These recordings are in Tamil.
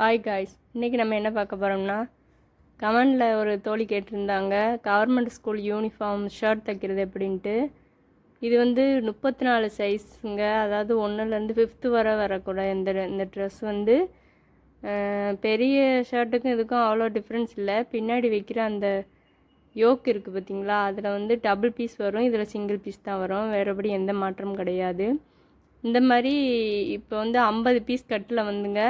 ஹாய் காய்ஸ், இன்றைக்கி நம்ம என்ன பார்க்க போகிறோம்னா, கமெண்டில் ஒரு தோழி கேட்டிருந்தாங்க கவர்மெண்ட் ஸ்கூல் யூனிஃபார்ம் ஷர்ட் தைக்கிறது எப்படின்ட்டு. இது வந்து 34 சைஸுங்க, அதாவது 1லேருந்து 5th வரக்கூட இந்த ட்ரெஸ் வந்து பெரிய ஷர்ட்டுக்கும் இதுக்கும் அவ்வளோ டிஃப்ரென்ஸ் இல்லை. பின்னாடி வைக்கிற அந்த யோக் இருக்குது பார்த்திங்களா, அதில் வந்து டபுள் பீஸ் வரும், இதில் சிங்கிள் பீஸ் தான் வரும், வேறுபடி எந்த மாற்றமும் கிடையாது. இந்த மாதிரி இப்போ வந்து 50 பீஸ் கட்டில் வந்துங்க,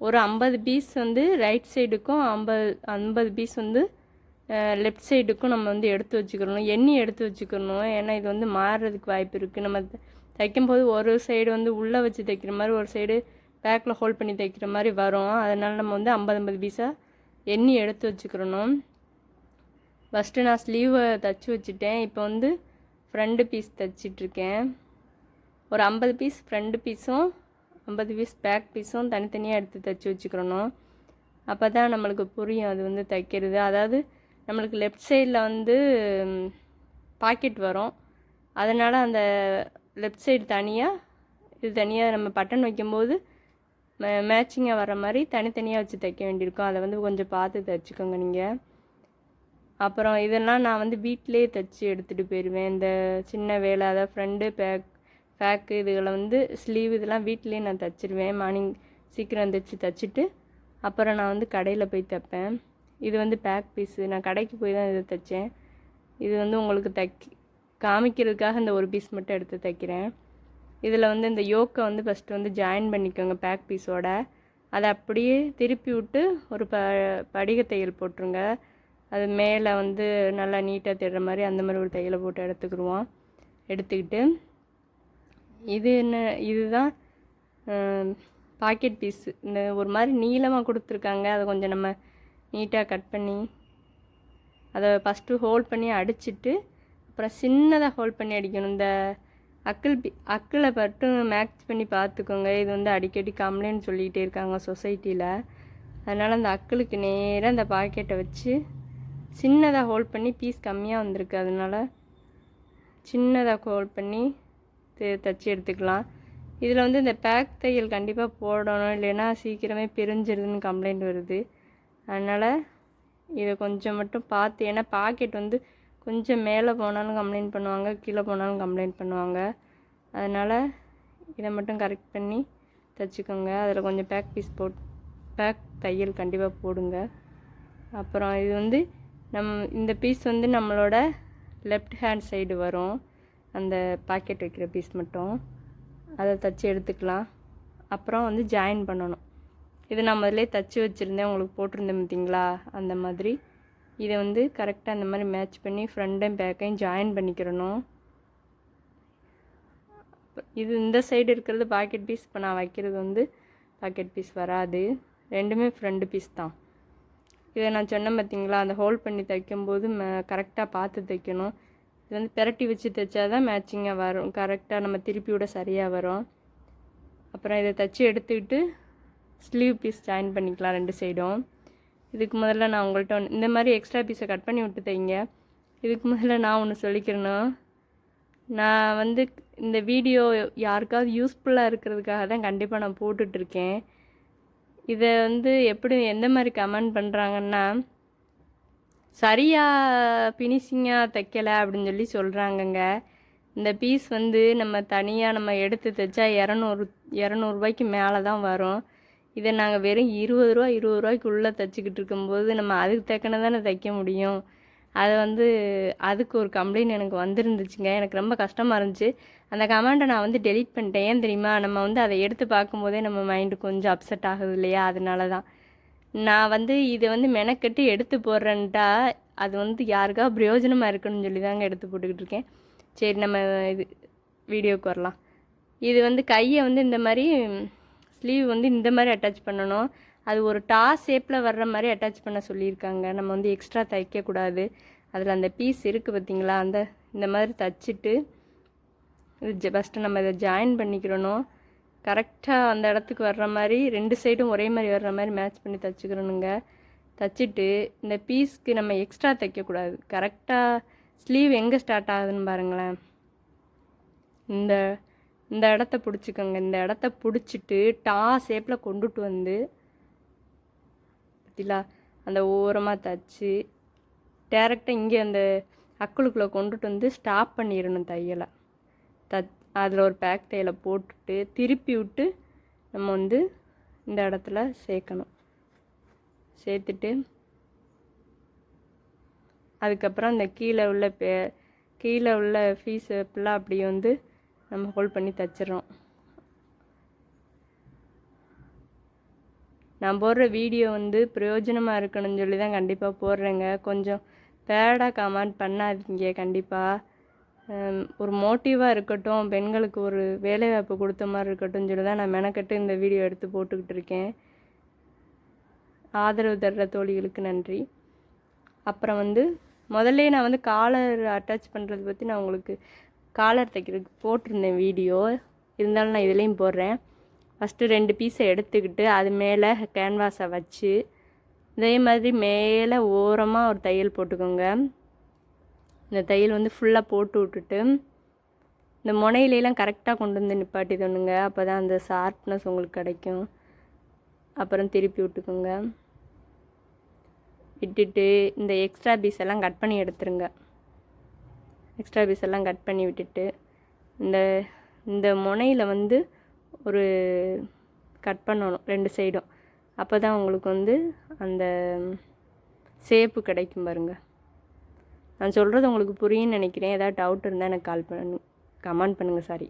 ஒரு 50 பீஸ் வந்து ரைட் சைடுக்கும் 50 பீஸ் வந்து லெஃப்ட் சைடுக்கும் நம்ம வந்து எடுத்து வச்சுக்கிறணும், எண்ணி எடுத்து வச்சுக்கணும். ஏன்னா இது வந்து மாறுறதுக்கு வாய்ப்பு இருக்குது. நம்ம தைக்கும்போது ஒரு சைடு வந்து உள்ளே வச்சு தைக்கிற மாதிரி, ஒரு சைடு பேக்கில் ஹோல்ட் பண்ணி தைக்கிற மாதிரி வரும். அதனால் நம்ம வந்து 50 பீஸாக எண்ணி எடுத்து வச்சுக்கிறணும். ஃபஸ்ட்டு நான் ஸ்லீவை தைச்சி வச்சுட்டேன். இப்போ வந்து ஃப்ரண்ட் பீஸ் தைச்சிட்ருக்கேன். ஒரு 50 பீஸ் ஃப்ரண்ட் பீஸும் 50 பீஸ் பேக் பீஸும் தனித்தனியாக எடுத்து தைச்சி வச்சுக்கிறணும். அப்போ தான் நம்மளுக்கு புரியும் அது வந்து தைக்கிறது. அதாவது நம்மளுக்கு லெஃப்ட் சைடில் வந்து பாக்கெட் வரும், அதனால் அந்த லெஃப்ட் சைடு தனியாக, இது தனியாக நம்ம பட்டன் வைக்கும்போது மேட்சிங்காக வர மாதிரி தனித்தனியாக வச்சு தைக்க வேண்டியிருக்கும். அதை வந்து கொஞ்சம் பார்த்து தைச்சிக்கோங்க நீங்கள். அப்புறம் இதெல்லாம் நான் வந்து வீட்டிலே தைச்சி எடுத்துகிட்டு போயிடுவேன். இந்த சின்ன வேலை, அதாவது ஃப்ரண்ட்டு பேக்கு இதுகளை வந்து ஸ்லீவ் இதெல்லாம் வீட்டிலே நான் தைச்சிருவேன். மார்னிங் சீக்கிரம் தைச்சிட்டு அப்புறம் நான் வந்து கடையில் போய் தைப்பேன். இது வந்து பேக் பீஸு, நான் கடைக்கு போய் தான் இதை தைச்சேன். இது வந்து உங்களுக்கு காமிக்கிறதுக்காக இந்த ஒரு பீஸ் மட்டும் எடுத்து தைக்கிறேன். இதில் வந்து இந்த யோக்கை வந்து ஃபஸ்ட்டு வந்து ஜாயின் பண்ணிக்கோங்க பேக் பீஸோட. அதை அப்படியே திருப்பி விட்டு ஒரு படிக தையல் போட்டுருங்க. அது மேலே வந்து நல்லா நீட்டாக தேடுற மாதிரி அந்த மாதிரி ஒரு தையலை போட்டு எடுத்துக்கிட்டு இதுதான் பாக்கெட் பீஸு. இந்த ஒரு மாதிரி நீளமாக கொடுத்துருக்காங்க, அதை கொஞ்சம் நம்ம நீட்டாக கட் பண்ணி அதை ஃபஸ்ட்டு ஹோல்ட் பண்ணி அடிச்சுட்டு அப்புறம் சின்னதாக ஹோல்ட் பண்ணி அடிக்கணும். இந்த அக்கிளை மட்டும் மேட்ச் பண்ணி பார்த்துக்கோங்க. இது வந்து அடிக்கடி கம்ப்ளைண்ட் சொல்லிக்கிட்டே இருக்காங்க சொசைட்டியில். அதனால் அந்த அக்கிளுக்கு நேராக அந்த பாக்கெட்டை வச்சு சின்னதாக ஹோல்ட் பண்ணி, பீஸ் கம்மியாக வந்திருக்கு அதனால் சின்னதாக ஹோல்ட் பண்ணி தைச்சி எடுத்துக்கலாம். இதில் வந்து இந்த பேக் தையல் கண்டிப்பாக போடணும், இல்லைன்னா சீக்கிரமே பிரிஞ்சிருதுன்னு கம்ப்ளைண்ட் வருது. அதனால் இதை கொஞ்சம் மட்டும் பார்த்து, ஏன்னா பாக்கெட் வந்து கொஞ்சம் மேலே போனாலும் கம்ப்ளைண்ட் பண்ணுவாங்க, கீழே போனாலும் கம்ப்ளைண்ட் பண்ணுவாங்க. அதனால் இதை மட்டும் கரெக்ட் பண்ணி தைச்சிக்கோங்க. அதில் கொஞ்சம் பேக் தையல் கண்டிப்பாக போடுங்க. அப்புறம் இது வந்து இந்த பீஸ் வந்து நம்மளோட லெஃப்ட் ஹேண்ட் சைடு வரும், அந்த பாக்கெட் வைக்கிற பீஸ் மட்டும். அதை தைச்சி எடுத்துக்கலாம். அப்புறம் வந்து ஜாயின் பண்ணணும். இது நான் முதல்ல தைச்சி வச்சுருந்தேன், உங்களுக்கு போட்டிருந்தேன் பார்த்திங்களா, அந்த மாதிரி இதை வந்து கரெக்டாக அந்த மாதிரி மேட்ச் பண்ணி ஃப்ரண்ட்டையும் பேக்கையும் ஜாயின் பண்ணிக்கிறணும். இது இந்த சைடு இருக்கிறது பாக்கெட் பீஸ், இப்போ நான் வைக்கிறது வந்து பாக்கெட் பீஸ் வராது, ரெண்டுமே ஃப்ரண்ட் பீஸ் தான். இதை நான் சொன்னேன் பார்த்திங்களா, அந்த ஹோல்ட் பண்ணி தைக்கும்போது கரெக்டாக பார்த்து தைக்கணும். இது வந்து பெரட்டி வச்சு தைச்சா தான் மேட்சிங்காக வரும், கரெக்டாக நம்ம திருப்பி விட சரியாக வரும். அப்புறம் இதை தைச்சி எடுத்துக்கிட்டு ஸ்லீவ் பீஸ் ஜாயின் பண்ணிக்கலாம் ரெண்டு சைடும். இதுக்கு முதல்ல நான் உங்கள்கிட்ட இந்த மாதிரி எக்ஸ்ட்ரா பீஸை கட் பண்ணி விட்டு தைங்க. இதுக்கு முதல்ல நான் ஒன்று சொல்லிக்கிறேன்னா, நான் வந்து இந்த வீடியோ யாருக்காவது யூஸ்ஃபுல்லாக இருக்கிறதுக்காக தான் கண்டிப்பாக நான் போட்டுட்ருக்கேன். இதை வந்து எப்படி எந்த மாதிரி கமெண்ட் பண்ணுறாங்கன்னா, சரியாக ஃபினிஷிங்காக தைக்கலை அப்படின்னு சொல்லி சொல்கிறாங்கங்க. இந்த பீஸ் வந்து நம்ம தனியாக நம்ம எடுத்து தைச்சா 200 மேலே தான் வரும். இதை நாங்கள் வெறும் 20 ரூபாய்க்குள்ளே தைச்சிக்கிட்டு இருக்கும்போது நம்ம அதுக்கு தக்கன தானே தைக்க முடியும். அதை வந்து அதுக்கு ஒரு கம்ப்ளைண்ட் எனக்கு வந்துருந்துச்சுங்க. எனக்கு ரொம்ப கஷ்டமாக இருந்துச்சு. அந்த கமெண்ட்டை நான் வந்து டெலீட் பண்ணிட்டேன். ஏன் தெரியுமா, நம்ம வந்து அதை எடுத்து பார்க்கும்போதே நம்ம மைண்டு கொஞ்சம் அப்செட் ஆகுது இல்லையா, அதனால தான். நான் வந்து இதை வந்து மெனக்கட்டு எடுத்து போடுறேன்ட்டா அது வந்து யாருக்கா பிரயோஜனமாக இருக்குன்னு சொல்லி தாங்க எடுத்து போட்டுக்கிட்டு இருக்கேன். சரி, நம்ம இது வீடியோவுக்கு வரலாம். இது வந்து கையை வந்து இந்த மாதிரி ஸ்லீவ் வந்து இந்த மாதிரி அட்டாச் பண்ணணும். அது ஒரு ஷேப்பில் வர்ற மாதிரி அட்டாச் பண்ண சொல்லியிருக்காங்க. நம்ம வந்து எக்ஸ்ட்ரா தைக்கக்கூடாது. அதில் அந்த பீஸ் இருக்குது பார்த்திங்களா, இந்த மாதிரி தைச்சிட்டு இது ஃபஸ்ட்டு நம்ம இதை ஜாயின் பண்ணிக்கிறணும். கரெக்டாக அந்த இடத்துக்கு வர்ற மாதிரி ரெண்டு சைடும் ஒரே மாதிரி வர்ற மாதிரி மேட்ச் பண்ணி தைச்சிக்கிறணுங்க. தைச்சிட்டு இந்த பீஸ்க்கு நம்ம எக்ஸ்ட்ரா தைக்கக்கூடாது. கரெக்டாக ஸ்லீவ் எங்கே ஸ்டார்ட் ஆகுதுன்னு பாருங்களேன், இந்த இடத்த பிடிச்சிக்கோங்க. இந்த இடத்த பிடிச்சிட்டு ஷேப்பில் கொண்டுட்டு வந்து பற்றிலா அந்த ஓரமாக தைச்சி டேரெக்டாக இங்கே அந்த அக்குளுக்குள்ளே கொண்டுட்டு வந்து ஸ்டாப் பண்ணிடணும் தையலை. அதில் ஒரு பேக் தையலை போட்டுட்டு திருப்பி விட்டு நம்ம வந்து இந்த இடத்துல சேர்க்கணும். சேர்த்துட்டு அதுக்கப்புறம் அந்த கீழே உள்ள பீஸ் ஃபுல்லாக அப்படி வந்து நம்ம ஹோல்ட் பண்ணி தைச்சிடறோம். நான் போடுற வீடியோ வந்து பிரயோஜனமாக இருக்கணும்னு சொல்லி தான் கண்டிப்பாக போடுறேங்க. கொஞ்சம் பேடாக கமெண்ட் பண்ணாதீங்க. கண்டிப்பாக ஒரு மோட்டிவாக இருக்கட்டும், பெண்களுக்கு ஒரு வேலைவாய்ப்பு கொடுத்த மாதிரி இருக்கட்டும் சொல்லி தான் நான் மெனக்கட்டு இந்த வீடியோ எடுத்து போட்டுக்கிட்டு இருக்கேன். ஆதரவு தர்ற தோழிகளுக்கு நன்றி. அப்புறம் வந்து முதல்ல நான் வந்து காலர் அட்டாச் பண்ணுறது பற்றி நான் உங்களுக்கு காலர் தைக்கிறதுக்கு போட்டிருந்தேன் வீடியோ. இருந்தாலும் நான் இதுலேயும் போடுறேன். ஃபஸ்ட்டு 2 பீஸை எடுத்துக்கிட்டு அது மேலே கேன்வாஸை வச்சு இதே மாதிரி மேலே ஓரமாக ஒரு தையல் போட்டுக்கோங்க. இந்த தையல் வந்து ஃபுல்லாக போட்டு விட்டுட்டு இந்த முனையிலெலாம் கரெக்டாக கொண்டு வந்து நிப்பாட்டி தோணுங்க. அப்போ தான் அந்த ஷார்ப்னஸ் உங்களுக்கு கிடைக்கும். அப்புறம் திருப்பி விட்டுக்கோங்க. விட்டுட்டு இந்த எக்ஸ்ட்ரா பீஸ் எல்லாம் கட் பண்ணி எடுத்துருங்க. எக்ஸ்ட்ரா பீஸ் எல்லாம் கட் பண்ணி விட்டுட்டு இந்த முனையில் வந்து ஒரு கட் பண்ணணும் 2 சைடும். அப்போ தான் உங்களுக்கு வந்து அந்த ஷேப்பு கிடைக்கும் பாருங்கள். நான் சொல்கிறது உங்களுக்கு புரியும்னு நினைக்கிறேன். ஏதாவது டவுட் இருந்தால் எனக்கு கமெண்ட் பண்ணுங்கள். சாரி.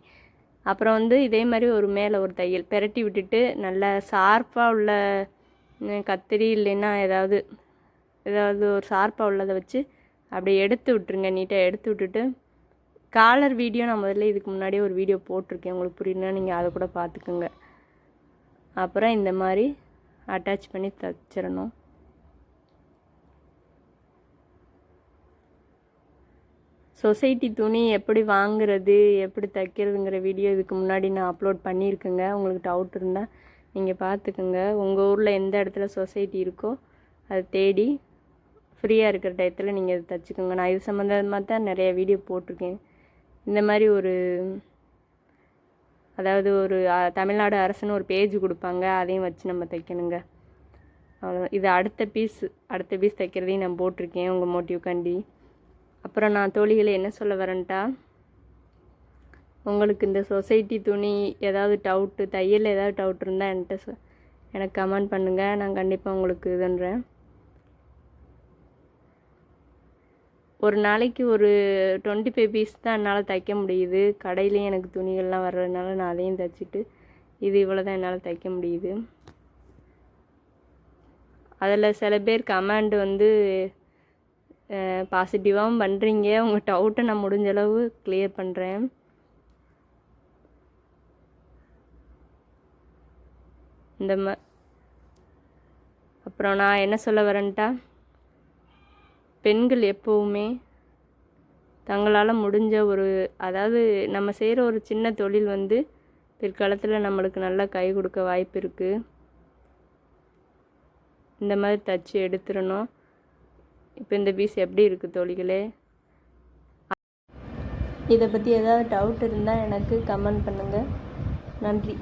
அப்புறம் வந்து இதே மாதிரி ஒரு மேலே ஒரு தையல் பெரட்டி விட்டுட்டு நல்லா ஷார்ப்பாக உள்ள கத்திரி இல்லைன்னா ஏதாவது ஒரு ஷார்ப்பாக உள்ளதை வச்சு அப்படியே எடுத்து விட்டுருங்க. நீட்டாக எடுத்து விட்டுட்டு காலர் வீடியோ நான் முதல்ல இதுக்கு முன்னாடியே ஒரு வீடியோ போட்டிருக்கேன். உங்களுக்கு புரியுதுன்னா நீங்கள் அதை கூட பார்த்துக்குங்க. அப்புறம் இந்த மாதிரி அட்டாச் பண்ணி தைச்சிடணும். சொசைட்டி துணி எப்படி வாங்குறது எப்படி தைக்கிறதுங்கிற வீடியோ இதுக்கு முன்னாடி நான் அப்லோட் பண்ணியிருக்கேங்க. உங்களுக்கு டவுட் இருந்தால் நீங்கள் பார்த்துக்குங்க. உங்கள் ஊரில் எந்த இடத்துல சொசைட்டி இருக்கோ அதை தேடி ஃப்ரீயாக இருக்கிற டயத்தில் நீங்கள் அதை தைச்சிக்கோங்க. நான் இது சம்மந்தமாக தான் நிறைய வீடியோ போட்டிருக்கேன். இந்த மாதிரி அதாவது ஒரு தமிழ்நாடு அரசுன்னு ஒரு பேஜ் கொடுப்பாங்க. அதையும் வச்சு நம்ம தைக்கணுங்க. அவ்வளோ. இது அடுத்த பீஸ் தைக்கிறதையும் நான் போட்டிருக்கேன் உங்கள் மோட்டிவ்காண்டி. அப்புறம் நான் தோழிகளை என்ன சொல்ல வரேன்ட்டா, உங்களுக்கு இந்த சொசைட்டி துணி ஏதாவது டவுட்டு தையல் ஏதாவது டவுட் இருந்தால் எனக்கு கமெண்ட் பண்ணுங்கள். நான் கண்டிப்பாக உங்களுக்கு இதுன்றேன். ஒரு நாளைக்கு ஒரு 25 பீஸ் தான் என்னால் தைக்க முடியுது. கடையிலையும் எனக்கு துணிகள்லாம் வர்றதுனால நான் அதையும் தைச்சிட்டு இது இவ்வளோ தான் என்னால் தைக்க முடியுது. அதில் சில பேர் கமெண்ட் வந்து பாசிட்டிவாகவும் பண்ணுறீங்க. உங்கள் டவுட்டை நான் முடிஞ்ச அளவு கிளியர் பண்ணுறேன். அப்புறம் நான் என்ன சொல்ல வரேன்ட்டா, பெண்கள் எப்போவுமே தங்களால் முடிஞ்ச அதாவது நம்ம செய்கிற ஒரு சின்ன தொழில் வந்து பிற்காலத்தில் நம்மளுக்கு நல்லா கை கொடுக்க வாய்ப்பு இருக்குது. இந்த மாதிரி தச்சு எடுத்துடணும். இப்போ இந்த பீஸ் எப்படி இருக்குது தோழிகளே? இதை பற்றி ஏதாவது டவுட் இருந்தால் எனக்கு கமெண்ட் பண்ணுங்கள். நன்றி.